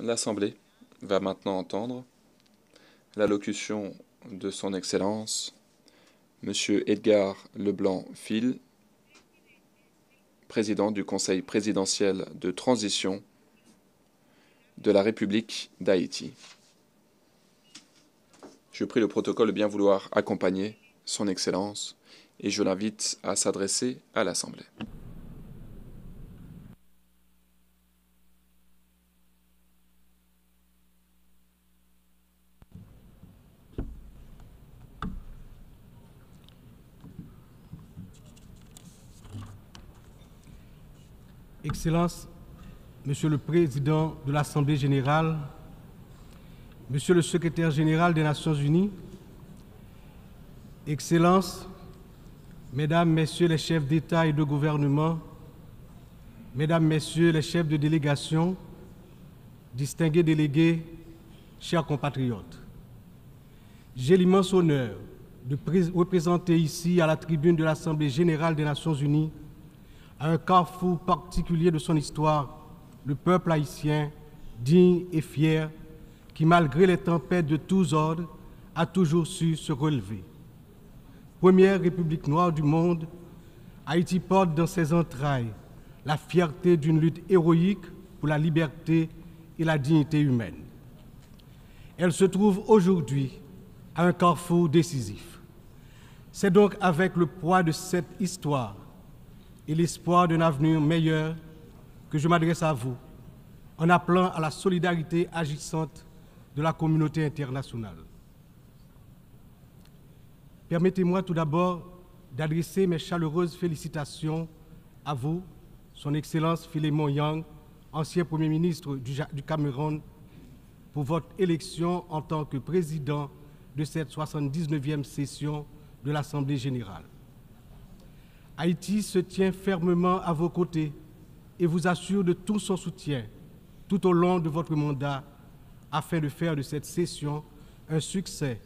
L'Assemblée va maintenant entendre l'allocution de Son Excellence, Monsieur Edgar Leblanc-Fil, président du Conseil présidentiel de transition de la République d'Haïti. Je prie le protocole de bien vouloir accompagner Son Excellence et je l'invite à s'adresser à l'Assemblée. Excellences, Monsieur le Président de l'Assemblée générale, Monsieur le Secrétaire général des Nations unies, Excellences, Mesdames, Messieurs les chefs d'État et de gouvernement, Mesdames, Messieurs les chefs de délégation, distingués délégués, chers compatriotes, j'ai l'immense honneur de représenter ici à la tribune de l'Assemblée générale des Nations unies, à un carrefour particulier de son histoire, le peuple haïtien, digne et fier, qui, malgré les tempêtes de tous ordres, a toujours su se relever. Première république noire du monde, Haïti porte dans ses entrailles la fierté d'une lutte héroïque pour la liberté et la dignité humaine. Elle se trouve aujourd'hui à un carrefour décisif. C'est donc avec le poids de cette histoire et l'espoir d'un avenir meilleur que je m'adresse à vous en appelant à la solidarité agissante de la communauté internationale. Permettez-moi tout d'abord d'adresser mes chaleureuses félicitations à vous, Son Excellence Philémon Yang, ancien Premier ministre du Cameroun, pour votre élection en tant que président de cette 79e session de l'Assemblée générale. Haïti se tient fermement à vos côtés et vous assure de tout son soutien tout au long de votre mandat afin de faire de cette session un succès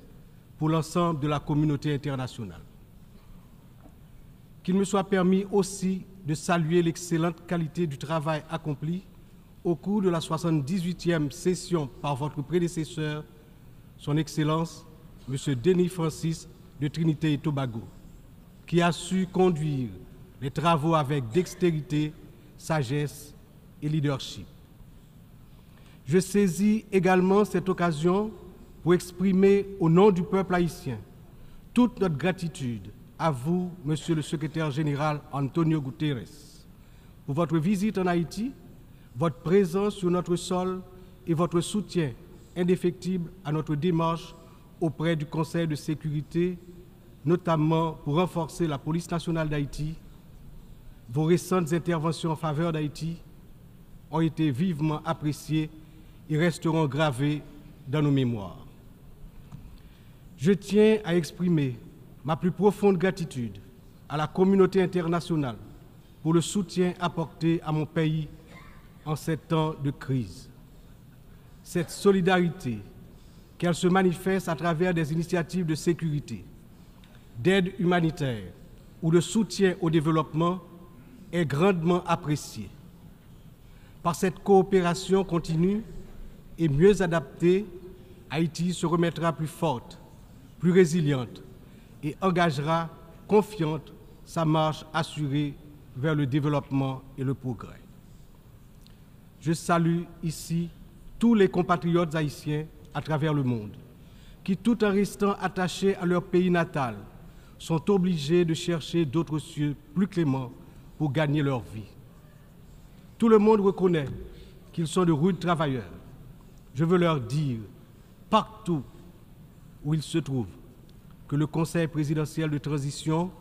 pour l'ensemble de la communauté internationale. Qu'il me soit permis aussi de saluer l'excellente qualité du travail accompli au cours de la 78e session par votre prédécesseur, Son Excellence, M. Denis Francis de Trinité et Tobago, qui a su conduire les travaux avec dextérité, sagesse et leadership. Je saisis également cette occasion pour exprimer au nom du peuple haïtien toute notre gratitude à vous, Monsieur le Secrétaire général Antonio Guterres, pour votre visite en Haïti, votre présence sur notre sol et votre soutien indéfectible à notre démarche auprès du Conseil de sécurité, notamment pour renforcer la police nationale d'Haïti. Vos récentes interventions en faveur d'Haïti ont été vivement appréciées et resteront gravées dans nos mémoires. Je tiens à exprimer ma plus profonde gratitude à la communauté internationale pour le soutien apporté à mon pays en ces temps de crise. Cette solidarité, qu'elle se manifeste à travers des initiatives de sécurité, d'aide humanitaire ou de soutien au développement, est grandement appréciée. Par cette coopération continue et mieux adaptée, Haïti se remettra plus forte, plus résiliente et engagera confiante sa marche assurée vers le développement et le progrès. Je salue ici tous les compatriotes haïtiens à travers le monde qui, tout en restant attachés à leur pays natal, sont obligés de chercher d'autres cieux plus cléments pour gagner leur vie. Tout le monde reconnaît qu'ils sont de rudes travailleurs. Je veux leur dire, partout où ils se trouvent, que le Conseil présidentiel de transition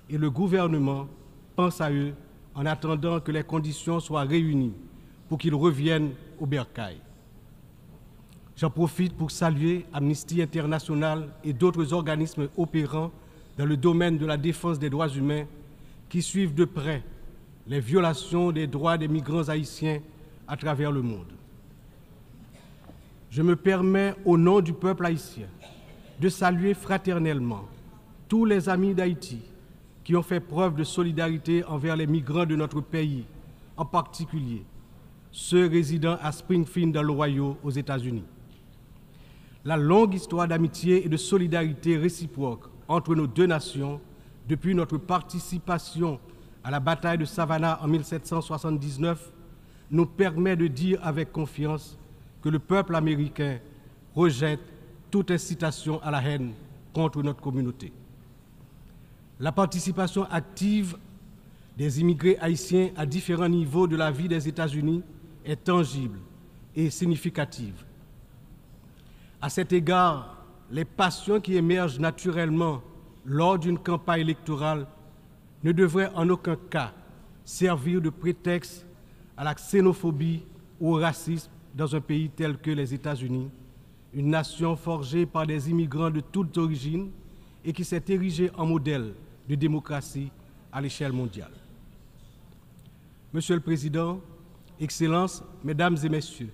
et le gouvernement pensent à eux en attendant que les conditions soient réunies pour qu'ils reviennent au bercail. J'en profite pour saluer Amnesty International et d'autres organismes opérant dans le domaine de la défense des droits humains qui suivent de près les violations des droits des migrants haïtiens à travers le monde. Je me permets, au nom du peuple haïtien, de saluer fraternellement tous les amis d'Haïti qui ont fait preuve de solidarité envers les migrants de notre pays, en particulier ceux résidant à Springfield dans l'Ohio aux États-Unis. La longue histoire d'amitié et de solidarité réciproque entre nos deux nations, depuis notre participation à la bataille de Savannah en 1779, nous permet de dire avec confiance que le peuple américain rejette toute incitation à la haine contre notre communauté. La participation active des immigrés haïtiens à différents niveaux de la vie des États-Unis est tangible et significative. À cet égard, les passions qui émergent naturellement lors d'une campagne électorale ne devraient en aucun cas servir de prétexte à la xénophobie ou au racisme dans un pays tel que les États-Unis, une nation forgée par des immigrants de toutes origines et qui s'est érigée en modèle de démocratie à l'échelle mondiale. Monsieur le Président, Excellences, Mesdames et Messieurs,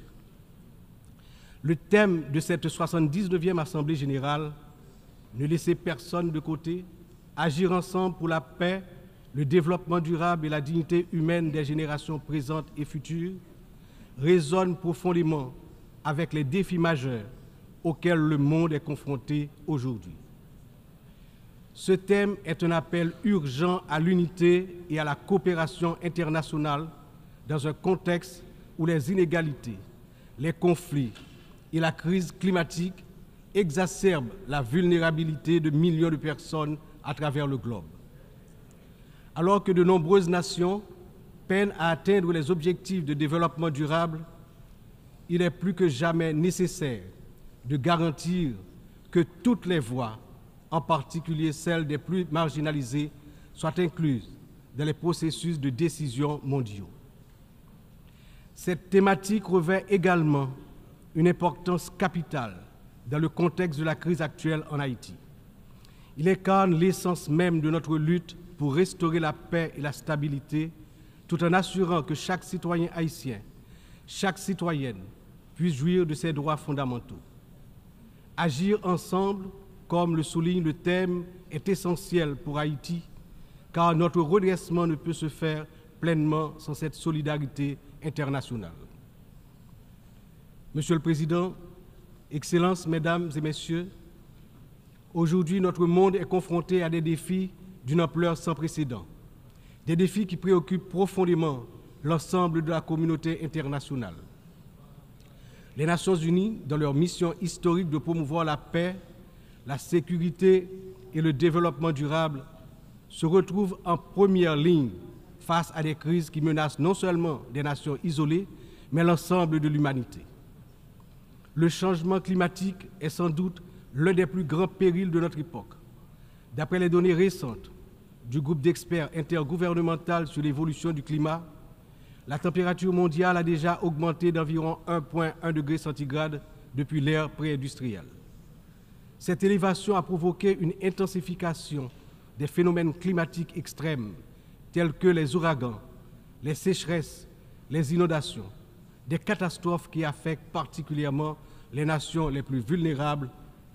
le thème de cette 79e Assemblée générale, ne laisser personne de côté, agir ensemble pour la paix, le développement durable et la dignité humaine des générations présentes et futures, résonne profondément avec les défis majeurs auxquels le monde est confronté aujourd'hui. Ce thème est un appel urgent à l'unité et à la coopération internationale dans un contexte où les inégalités, les conflits et la crise climatique exacerbent la vulnérabilité de millions de personnes à travers le globe. Alors que de nombreuses nations peinent à atteindre les objectifs de développement durable, il est plus que jamais nécessaire de garantir que toutes les voix, en particulier celles des plus marginalisées, soient incluses dans les processus de décision mondiaux. Cette thématique revêt également une importance capitale dans le contexte de la crise actuelle en Haïti. Il incarne l'essence même de notre lutte pour restaurer la paix et la stabilité, tout en assurant que chaque citoyen haïtien, chaque citoyenne puisse jouir de ses droits fondamentaux. Agir ensemble, comme le souligne le thème, est essentiel pour Haïti, car notre redressement ne peut se faire pleinement sans cette solidarité internationale. Monsieur le Président, Excellences, Mesdames et Messieurs, aujourd'hui notre monde est confronté à des défis d'une ampleur sans précédent, des défis qui préoccupent profondément l'ensemble de la communauté internationale. Les Nations Unies, dans leur mission historique de promouvoir la paix, la sécurité et le développement durable, se retrouvent en première ligne face à des crises qui menacent non seulement des nations isolées, mais l'ensemble de l'humanité. Le changement climatique est sans doute l'un des plus grands périls de notre époque. D'après les données récentes du groupe d'experts intergouvernemental sur l'évolution du climat, la température mondiale a déjà augmenté d'environ 1,1 degré centigrade depuis l'ère pré-industrielle. Cette élévation a provoqué une intensification des phénomènes climatiques extrêmes tels que les ouragans, les sécheresses, les inondations, des catastrophes qui affectent particulièrement les nations les plus vulnérables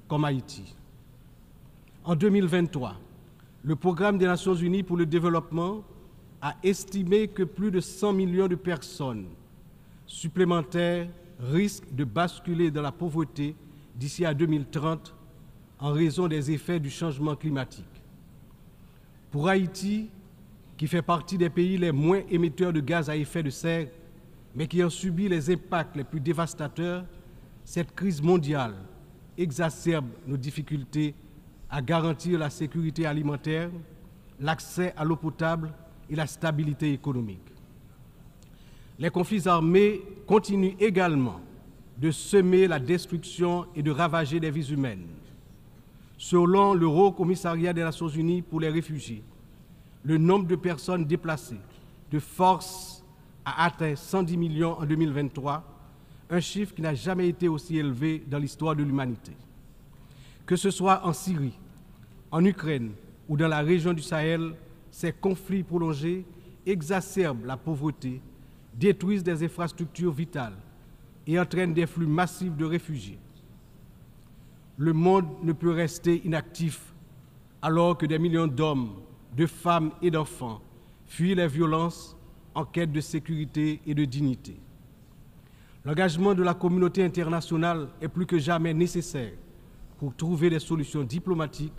comme Haïti. En 2023, le Programme des Nations Unies pour le développement a estimé que plus de 100 millions de personnes supplémentaires risquent de basculer dans la pauvreté d'ici à 2030 en raison des effets du changement climatique. Pour Haïti, qui fait partie des pays les moins émetteurs de gaz à effet de serre, mais qui en subit les impacts les plus dévastateurs, cette crise mondiale exacerbe nos difficultés à garantir la sécurité alimentaire, l'accès à l'eau potable et la stabilité économique. Les conflits armés continuent également de semer la destruction et de ravager des vies humaines. Selon le Haut Commissariat des Nations Unies pour les réfugiés, le nombre de personnes déplacées de force a atteint 110 millions en 2023, un chiffre qui n'a jamais été aussi élevé dans l'histoire de l'humanité. Que ce soit en Syrie, en Ukraine ou dans la région du Sahel, ces conflits prolongés exacerbent la pauvreté, détruisent des infrastructures vitales et entraînent des flux massifs de réfugiés. Le monde ne peut rester inactif alors que des millions d'hommes, de femmes et d'enfants fuient les violences en quête de sécurité et de dignité. L'engagement de la communauté internationale est plus que jamais nécessaire pour trouver des solutions diplomatiques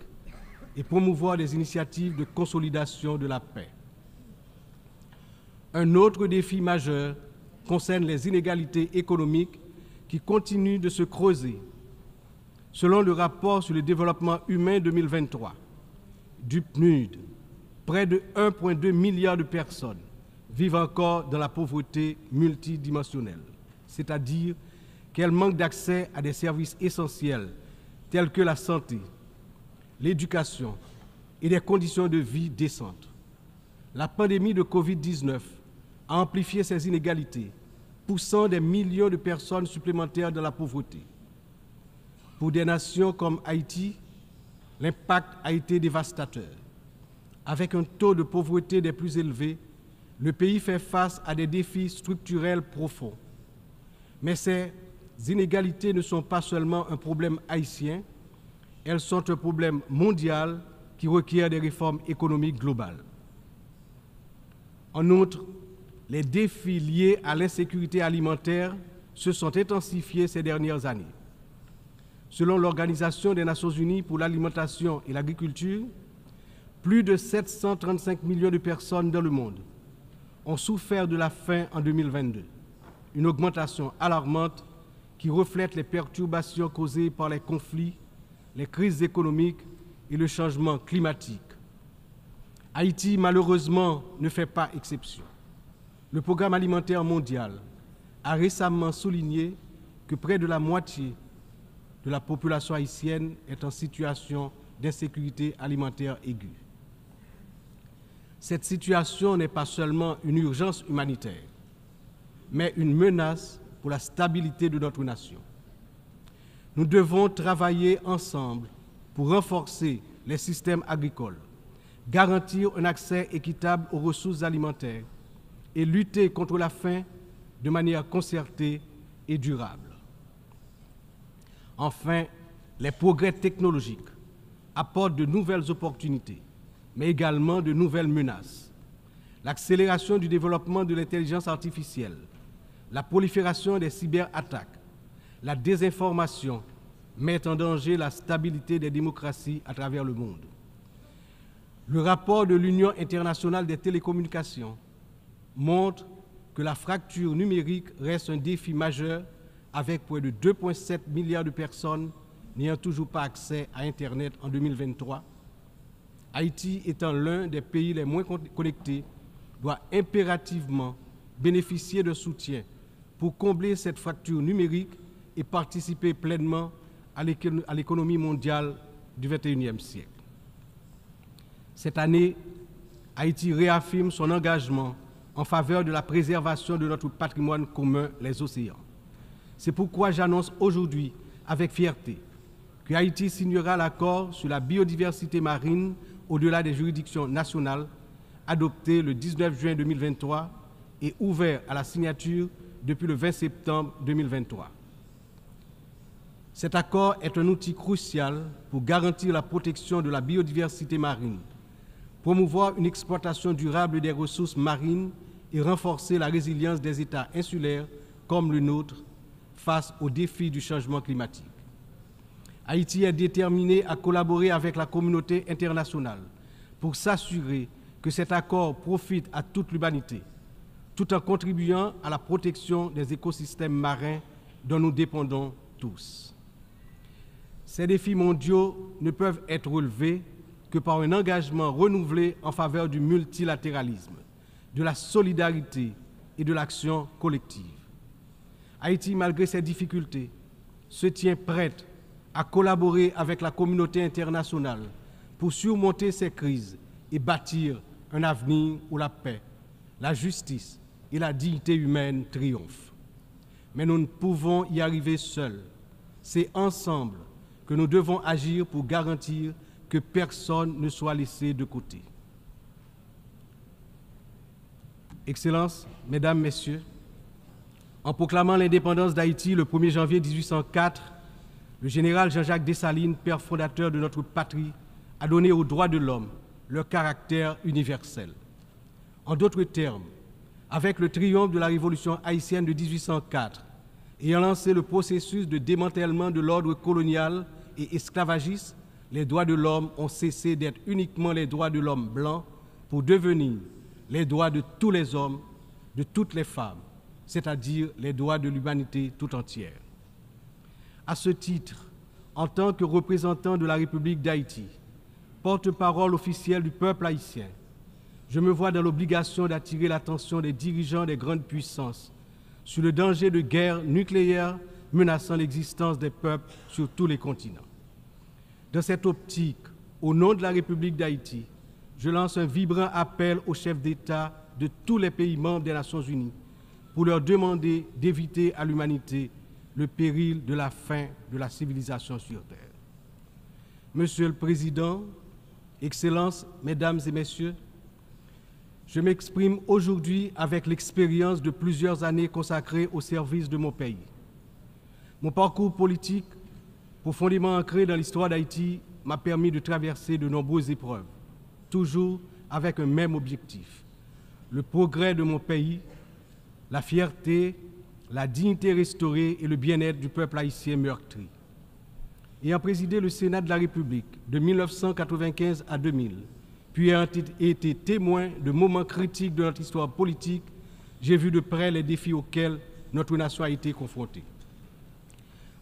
et promouvoir des initiatives de consolidation de la paix. Un autre défi majeur concerne les inégalités économiques qui continuent de se creuser. Selon le rapport sur le développement humain 2023 du PNUD, près de 1,2 milliard de personnes vivent encore dans la pauvreté multidimensionnelle, c'est-à-dire qu'elles manquent d'accès à des services essentiels tels que la santé, l'éducation et des conditions de vie décentes. La pandémie de Covid-19 a amplifié ces inégalités, poussant des millions de personnes supplémentaires dans la pauvreté. Pour des nations comme Haïti, l'impact a été dévastateur. Avec un taux de pauvreté des plus élevés, le pays fait face à des défis structurels profonds. Mais ces inégalités ne sont pas seulement un problème haïtien, elles sont un problème mondial qui requiert des réformes économiques globales. En outre, les défis liés à l'insécurité alimentaire se sont intensifiés ces dernières années. Selon l'Organisation des Nations Unies pour l'alimentation et l'agriculture, plus de 735 millions de personnes dans le monde ont souffert de la faim en 2022, une augmentation alarmante qui reflète les perturbations causées par les conflits, les crises économiques et le changement climatique. Haïti, malheureusement, ne fait pas exception. Le Programme alimentaire mondial a récemment souligné que près de la moitié de la population haïtienne est en situation d'insécurité alimentaire aiguë. Cette situation n'est pas seulement une urgence humanitaire, mais une menace pour la stabilité de notre nation. Nous devons travailler ensemble pour renforcer les systèmes agricoles, garantir un accès équitable aux ressources alimentaires et lutter contre la faim de manière concertée et durable. Enfin, les progrès technologiques apportent de nouvelles opportunités, mais également de nouvelles menaces. L'accélération du développement de l'intelligence artificielle, la prolifération des cyberattaques, la désinformation mettent en danger la stabilité des démocraties à travers le monde. Le rapport de l'Union internationale des télécommunications montre que la fracture numérique reste un défi majeur avec près de 2,7 milliards de personnes n'ayant toujours pas accès à Internet en 2023. Haïti étant l'un des pays les moins connectés, doit impérativement bénéficier de soutien pour combler cette fracture numérique et participer pleinement à l'économie mondiale du XXIe siècle. Cette année, Haïti réaffirme son engagement en faveur de la préservation de notre patrimoine commun, les océans. C'est pourquoi j'annonce aujourd'hui avec fierté que Haïti signera l'accord sur la biodiversité marine au-delà des juridictions nationales, adopté le 19 juin 2023 et ouvert à la signature depuis le 20 septembre 2023. Cet accord est un outil crucial pour garantir la protection de la biodiversité marine, promouvoir une exploitation durable des ressources marines et renforcer la résilience des États insulaires comme le nôtre face aux défis du changement climatique. Haïti est déterminé à collaborer avec la communauté internationale pour s'assurer que cet accord profite à toute l'humanité, tout en contribuant à la protection des écosystèmes marins dont nous dépendons tous. Ces défis mondiaux ne peuvent être relevés que par un engagement renouvelé en faveur du multilatéralisme, de la solidarité et de l'action collective. Haïti, malgré ses difficultés, se tient prête à collaborer avec la communauté internationale pour surmonter ces crises et bâtir un avenir où la paix, la justice et la dignité humaine triomphent. Mais nous ne pouvons y arriver seuls. C'est ensemble que nous devons agir pour garantir que personne ne soit laissé de côté. Excellences, Mesdames, Messieurs, en proclamant l'indépendance d'Haïti le 1er janvier 1804, le général Jean-Jacques Dessalines, père fondateur de notre patrie, a donné aux droits de l'homme leur caractère universel. En d'autres termes, avec le triomphe de la révolution haïtienne de 1804, Ayant lancé le processus de démantèlement de l'ordre colonial et esclavagiste, les droits de l'homme ont cessé d'être uniquement les droits de l'homme blanc pour devenir les droits de tous les hommes, de toutes les femmes, c'est-à-dire les droits de l'humanité tout entière. À ce titre, en tant que représentant de la République d'Haïti, porte-parole officiel du peuple haïtien, je me vois dans l'obligation d'attirer l'attention des dirigeants des grandes puissances sur le danger de guerre nucléaire menaçant l'existence des peuples sur tous les continents. Dans cette optique, au nom de la République d'Haïti, je lance un vibrant appel aux chefs d'État de tous les pays membres des Nations Unies pour leur demander d'éviter à l'humanité le péril de la fin de la civilisation sur Terre. Monsieur le Président, Excellences, Mesdames et Messieurs, je m'exprime aujourd'hui avec l'expérience de plusieurs années consacrées au service de mon pays. Mon parcours politique, profondément ancré dans l'histoire d'Haïti, m'a permis de traverser de nombreuses épreuves, toujours avec un même objectif, le progrès de mon pays, la fierté, la dignité restaurée et le bien-être du peuple haïtien meurtri. Ayant présidé le Sénat de la République de 1995 à 2000, puis ayant été témoin de moments critiques de notre histoire politique, j'ai vu de près les défis auxquels notre nation a été confrontée.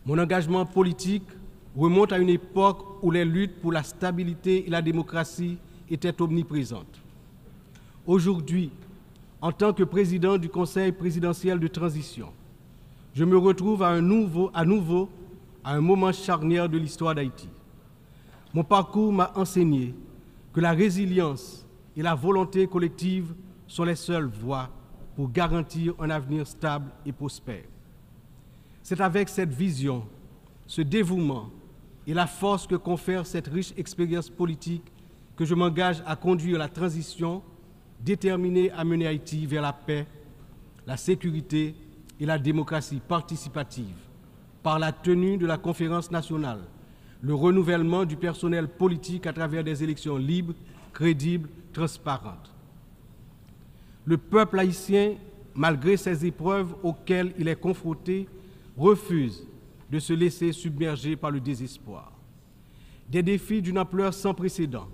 Mon engagement politique remonte à une époque où les luttes pour la stabilité et la démocratie étaient omniprésentes. Aujourd'hui, en tant que président du Conseil présidentiel de transition, je me retrouve à nouveau à un moment charnière de l'histoire d'Haïti. Mon parcours m'a enseigné que la résilience et la volonté collective sont les seules voies pour garantir un avenir stable et prospère. C'est avec cette vision, ce dévouement et la force que confère cette riche expérience politique que je m'engage à conduire la transition, déterminée à mener Haïti vers la paix, la sécurité et la démocratie participative, par la tenue de la conférence nationale, le renouvellement du personnel politique à travers des élections libres, crédibles, transparentes. Le peuple haïtien, malgré ces épreuves auxquelles il est confronté, refuse de se laisser submerger par le désespoir. Des défis d'une ampleur sans précédent,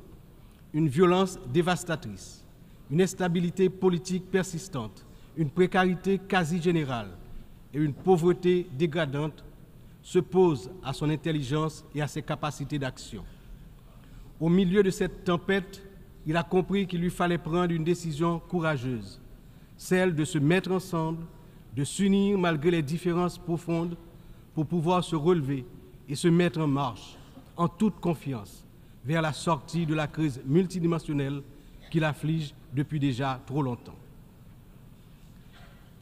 une violence dévastatrice, une instabilité politique persistante, une précarité quasi générale et une pauvreté dégradante se posent à son intelligence et à ses capacités d'action. Au milieu de cette tempête, il a compris qu'il lui fallait prendre une décision courageuse, celle de se mettre ensemble, de s'unir malgré les différences profondes pour pouvoir se relever et se mettre en marche, en toute confiance, vers la sortie de la crise multidimensionnelle qui l'afflige depuis déjà trop longtemps.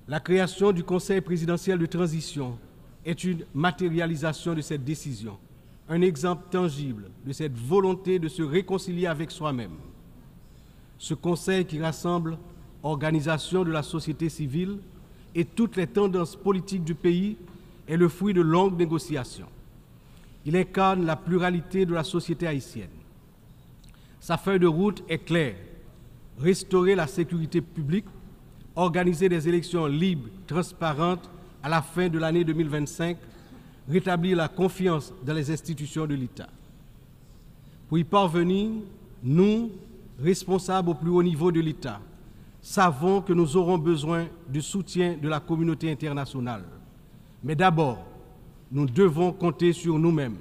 La création du Conseil présidentiel de transition est une matérialisation de cette décision, un exemple tangible de cette volonté de se réconcilier avec soi-même. Ce Conseil qui rassemble organisations de la société civile et toutes les tendances politiques du pays est le fruit de longues négociations. Il incarne la pluralité de la société haïtienne. Sa feuille de route est claire: restaurer la sécurité publique, organiser des élections libres, transparentes à la fin de l'année 2025, rétablir la confiance dans les institutions de l'État. Pour y parvenir, nous, responsables au plus haut niveau de l'État, savons que nous aurons besoin du soutien de la communauté internationale. Mais d'abord, nous devons compter sur nous-mêmes,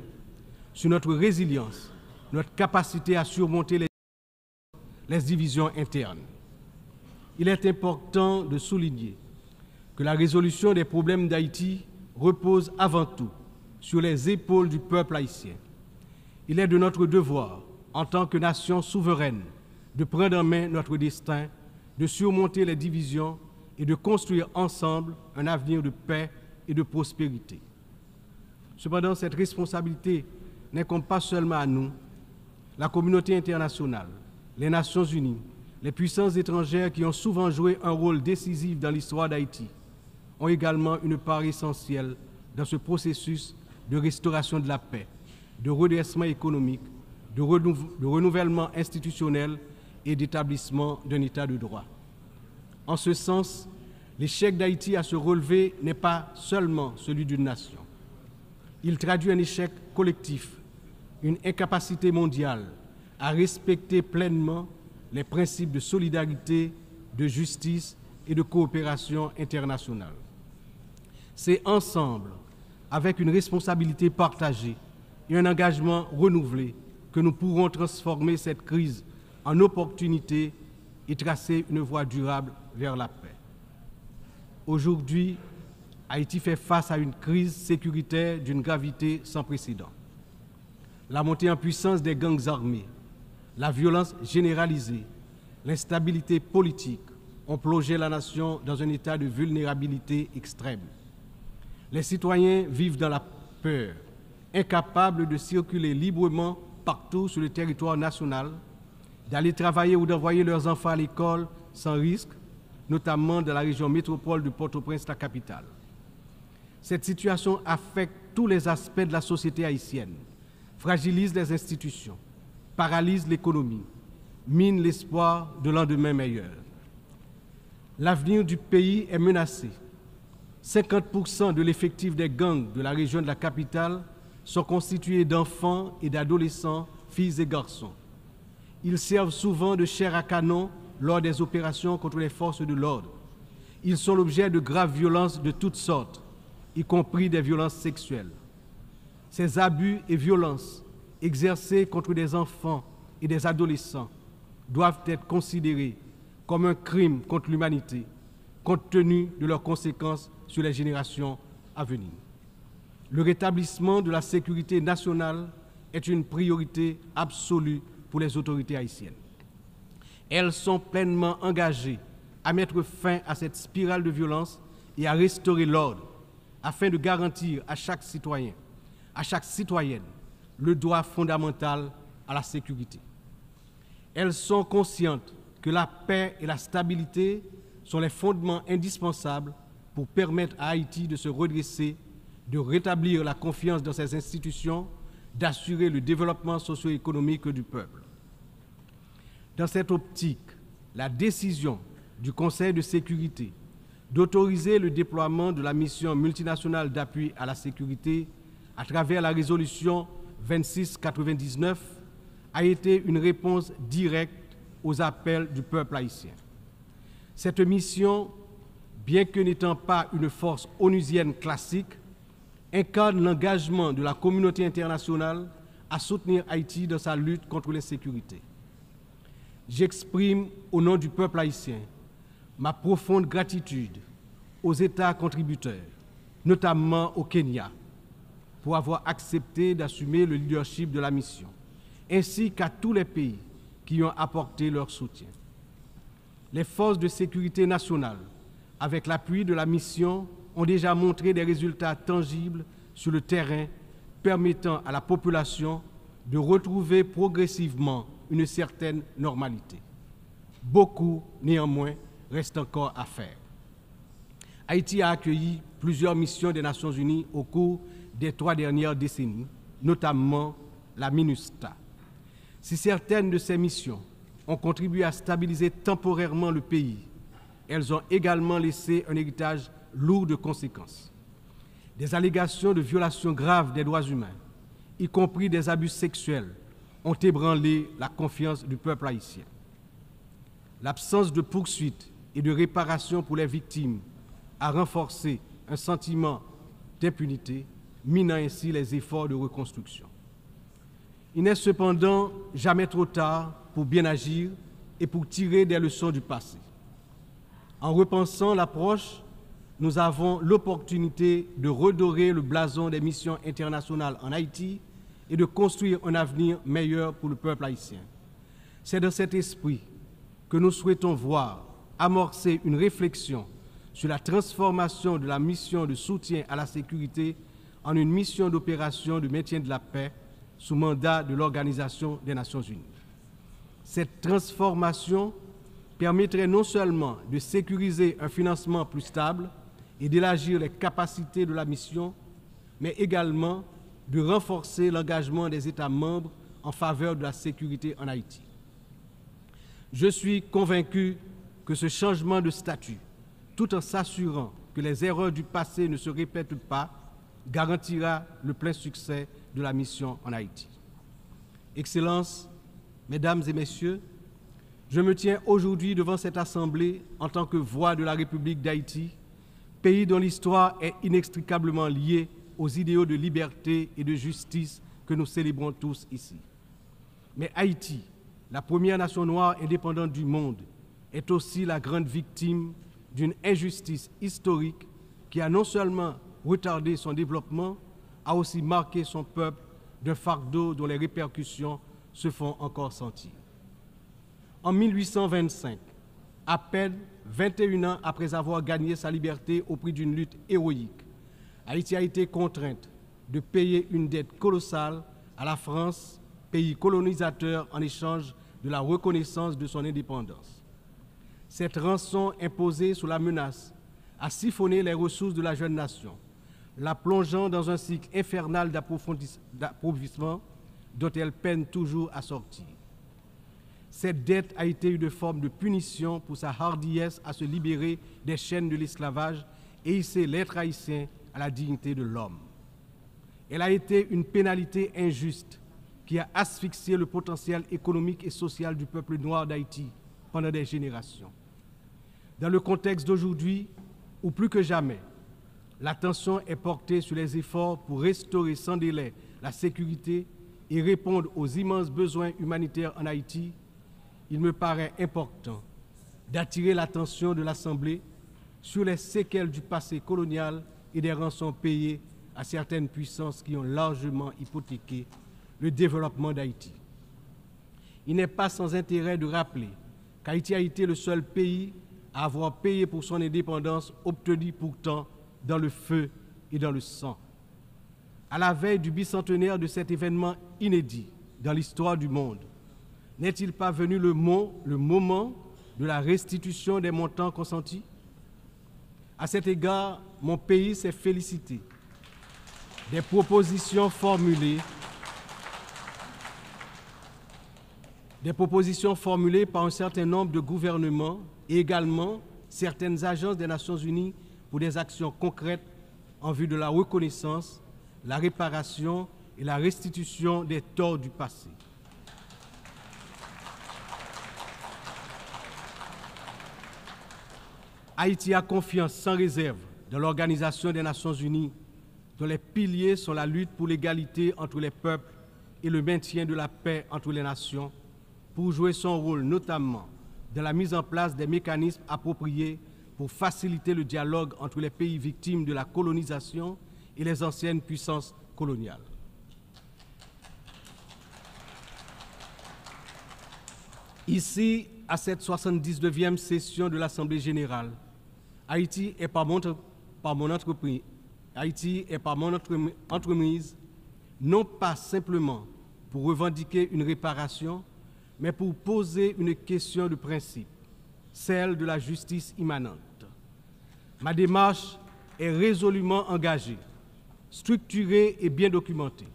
sur notre résilience, notre capacité à surmonter les divisions internes. Il est important de souligner que la résolution des problèmes d'Haïti repose avant tout sur les épaules du peuple haïtien. Il est de notre devoir, en tant que nation souveraine, de prendre en main notre destin, de surmonter les divisions et de construire ensemble un avenir de paix et de prospérité. Cependant, cette responsabilité n'incombe pas seulement à nous. La communauté internationale, les Nations Unies, les puissances étrangères qui ont souvent joué un rôle décisif dans l'histoire d'Haïti ont également une part essentielle dans ce processus de restauration de la paix, de redressement économique, de renouvellement institutionnel et d'établissement d'un État de droit. En ce sens, L'échec d'Haïti à se relever n'est pas seulement celui d'une nation. Il traduit un échec collectif, une incapacité mondiale à respecter pleinement les principes de solidarité, de justice et de coopération internationale. C'est ensemble, avec une responsabilité partagée et un engagement renouvelé, que nous pourrons transformer cette crise en opportunité et tracer une voie durable vers la paix. Aujourd'hui, Haïti fait face à une crise sécuritaire d'une gravité sans précédent. La montée en puissance des gangs armés, la violence généralisée, l'instabilité politique ont plongé la nation dans un état de vulnérabilité extrême. Les citoyens vivent dans la peur, incapables de circuler librement partout sur le territoire national, d'aller travailler ou d'envoyer leurs enfants à l'école sans risque, notamment dans la région métropole de Port-au-Prince, la capitale. Cette situation affecte tous les aspects de la société haïtienne, fragilise les institutions, paralyse l'économie, mine l'espoir de lendemain meilleur. L'avenir du pays est menacé. 50% de l'effectif des gangs de la région de la capitale sont constitués d'enfants et d'adolescents, filles et garçons. Ils servent souvent de chair à canon lors des opérations contre les forces de l'ordre. Ils sont l'objet de graves violences de toutes sortes, y compris des violences sexuelles. Ces abus et violences exercés contre des enfants et des adolescents doivent être considérés comme un crime contre l'humanité, compte tenu de leurs conséquences sur les générations à venir. Le rétablissement de la sécurité nationale est une priorité absolue pour les autorités haïtiennes. Elles sont pleinement engagées à mettre fin à cette spirale de violence et à restaurer l'ordre afin de garantir à chaque citoyen, à chaque citoyenne, le droit fondamental à la sécurité. Elles sont conscientes que la paix et la stabilité sont les fondements indispensables pour permettre à Haïti de se redresser, de rétablir la confiance dans ses institutions, d'assurer le développement socio-économique du peuple. Dans cette optique, la décision du Conseil de sécurité d'autoriser le déploiement de la mission multinationale d'appui à la sécurité à travers la résolution 2699 a été une réponse directe aux appels du peuple haïtien. Cette mission, bien que n'étant pas une force onusienne classique, incarne l'engagement de la communauté internationale à soutenir Haïti dans sa lutte contre l'insécurité. J'exprime au nom du peuple haïtien ma profonde gratitude aux États contributeurs, notamment au Kenya, pour avoir accepté d'assumer le leadership de la mission, ainsi qu'à tous les pays qui ont apporté leur soutien. Les forces de sécurité nationale, avec l'appui de la mission, ont déjà montré des résultats tangibles sur le terrain permettant à la population de retrouver progressivement une certaine normalité. Beaucoup, néanmoins, reste encore à faire. Haïti a accueilli plusieurs missions des Nations Unies au cours des 3 dernières décennies, notamment la MINUSTA. Si certaines de ces missions ont contribué à stabiliser temporairement le pays, elles ont également laissé un héritage lourd de conséquences. Des allégations de violations graves des droits humains, y compris des abus sexuels, ont ébranlé la confiance du peuple haïtien. L'absence de poursuite et de réparation pour les victimes a renforcé un sentiment d'impunité, minant ainsi les efforts de reconstruction. Il n'est cependant jamais trop tard pour bien agir et pour tirer des leçons du passé. En repensant l'approche, nous avons l'opportunité de redorer le blason des missions internationales en Haïti et de construire un avenir meilleur pour le peuple haïtien. C'est dans cet esprit que nous souhaitons voir amorcer une réflexion sur la transformation de la mission de soutien à la sécurité en une mission d'opération de maintien de la paix sous mandat de l'Organisation des Nations Unies. Cette transformation permettrait non seulement de sécuriser un financement plus stable et d'élargir les capacités de la mission, mais également de renforcer l'engagement des États membres en faveur de la sécurité en Haïti. Je suis convaincu que ce changement de statut tout en s'assurant que les erreurs du passé ne se répètent pas, garantira le plein succès de la mission en Haïti. Excellences, Mesdames et Messieurs, je me tiens aujourd'hui devant cette Assemblée en tant que voix de la République d'Haïti, pays dont l'histoire est inextricablement liée aux idéaux de liberté et de justice que nous célébrons tous ici. Mais Haïti, la première nation noire indépendante du monde, est aussi la grande victime d'une injustice historique qui a non seulement retardé son développement, a aussi marqué son peuple d'un fardeau dont les répercussions se font encore sentir. En 1825, à peine 21 ans après avoir gagné sa liberté au prix d'une lutte héroïque, Haïti a été contrainte de payer une dette colossale à la France, pays colonisateur, en échange de la reconnaissance de son indépendance. Cette rançon imposée sous la menace a siphonné les ressources de la jeune nation, la plongeant dans un cycle infernal d'appauvrissement dont elle peine toujours à sortir. Cette dette a été une forme de punition pour sa hardiesse à se libérer des chaînes de l'esclavage et hisser l'être haïtien à la dignité de l'homme. Elle a été une pénalité injuste qui a asphyxié le potentiel économique et social du peuple noir d'Haïti pendant des générations. Dans le contexte d'aujourd'hui, où plus que jamais, l'attention est portée sur les efforts pour restaurer sans délai la sécurité et répondre aux immenses besoins humanitaires en Haïti, il me paraît important d'attirer l'attention de l'Assemblée sur les séquelles du passé colonial et des rançons payées à certaines puissances qui ont largement hypothéqué le développement d'Haïti. Il n'est pas sans intérêt de rappeler qu'Haïti a été le seul pays à avoir payé pour son indépendance, obtenue pourtant dans le feu et dans le sang. À la veille du bicentenaire de cet événement inédit dans l'histoire du monde, n'est-il pas venu le moment de la restitution des montants consentis? À cet égard, mon pays s'est félicité des propositions formulées par un certain nombre de gouvernements et également certaines agences des Nations Unies pour des actions concrètes en vue de la reconnaissance, la réparation et la restitution des torts du passé. Haïti a confiance sans réserve dans l'Organisation des Nations Unies, dont les piliers sont la lutte pour l'égalité entre les peuples et le maintien de la paix entre les nations, pour jouer son rôle notamment dans la mise en place des mécanismes appropriés pour faciliter le dialogue entre les pays victimes de la colonisation et les anciennes puissances coloniales. Ici, à cette 79e session de l'Assemblée générale, Haïti est par mon entreprise, non pas simplement pour revendiquer une réparation, mais pour poser une question de principe, celle de la justice immanente. Ma démarche est résolument engagée, structurée et bien documentée.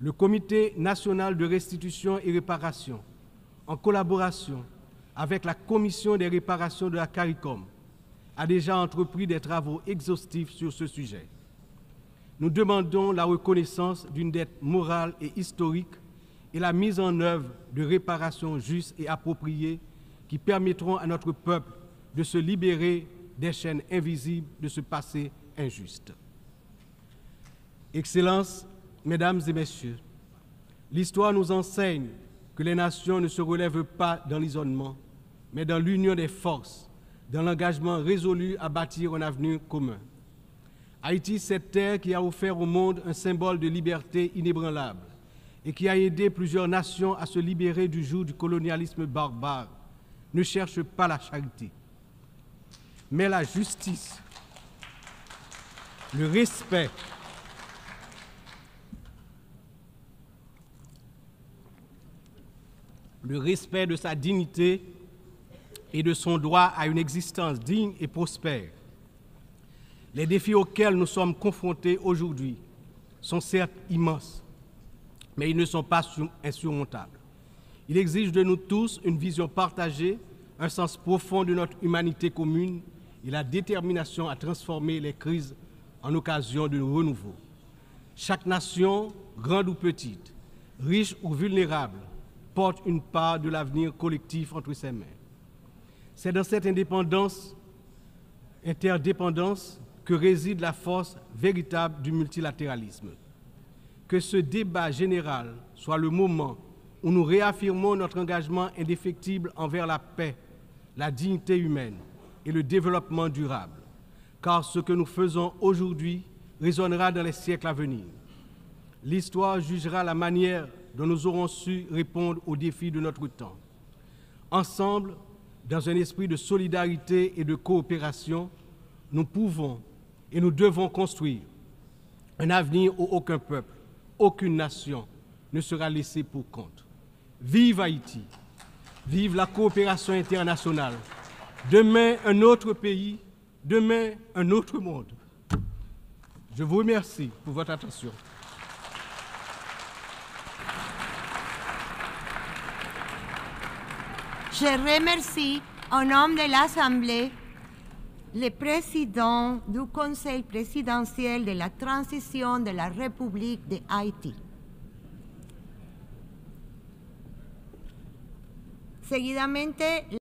Le Comité national de restitution et réparation, en collaboration avec la Commission des réparations de la CARICOM, a déjà entrepris des travaux exhaustifs sur ce sujet. Nous demandons la reconnaissance d'une dette morale et historique et la mise en œuvre de réparations justes et appropriées qui permettront à notre peuple de se libérer des chaînes invisibles de ce passé injuste. Excellences, Mesdames et Messieurs, l'histoire nous enseigne que les nations ne se relèvent pas dans l'isolement, mais dans l'union des forces, dans l'engagement résolu à bâtir un avenir commun. Haïti, cette terre qui a offert au monde un symbole de liberté inébranlable et qui a aidé plusieurs nations à se libérer du joug du colonialisme barbare, ne cherche pas la charité, mais la justice, le respect, de sa dignité et de son droit à une existence digne et prospère. Les défis auxquels nous sommes confrontés aujourd'hui sont certes immenses, mais ils ne sont pas insurmontables. Il exige de nous tous une vision partagée, un sens profond de notre humanité commune et la détermination à transformer les crises en occasion de renouveau. Chaque nation, grande ou petite, riche ou vulnérable, porte une part de l'avenir collectif entre ses mains. C'est dans cette interdépendance que réside la force véritable du multilatéralisme. Que ce débat général soit le moment où nous réaffirmons notre engagement indéfectible envers la paix, la dignité humaine et le développement durable, car ce que nous faisons aujourd'hui résonnera dans les siècles à venir. L'histoire jugera la manière dont nous aurons su répondre aux défis de notre temps. Ensemble, dans un esprit de solidarité et de coopération, nous pouvons et nous devons construire un avenir où aucun peuple, aucune nation ne sera laissé pour compte. Vive Haïti, vive la coopération internationale. Demain, un autre pays, demain, un autre monde. Je vous remercie pour votre attention. Je remercie, au nom de l'Assemblée, le président du Conseil présidentiel de la transition de la République de Haïti. Seguidamente,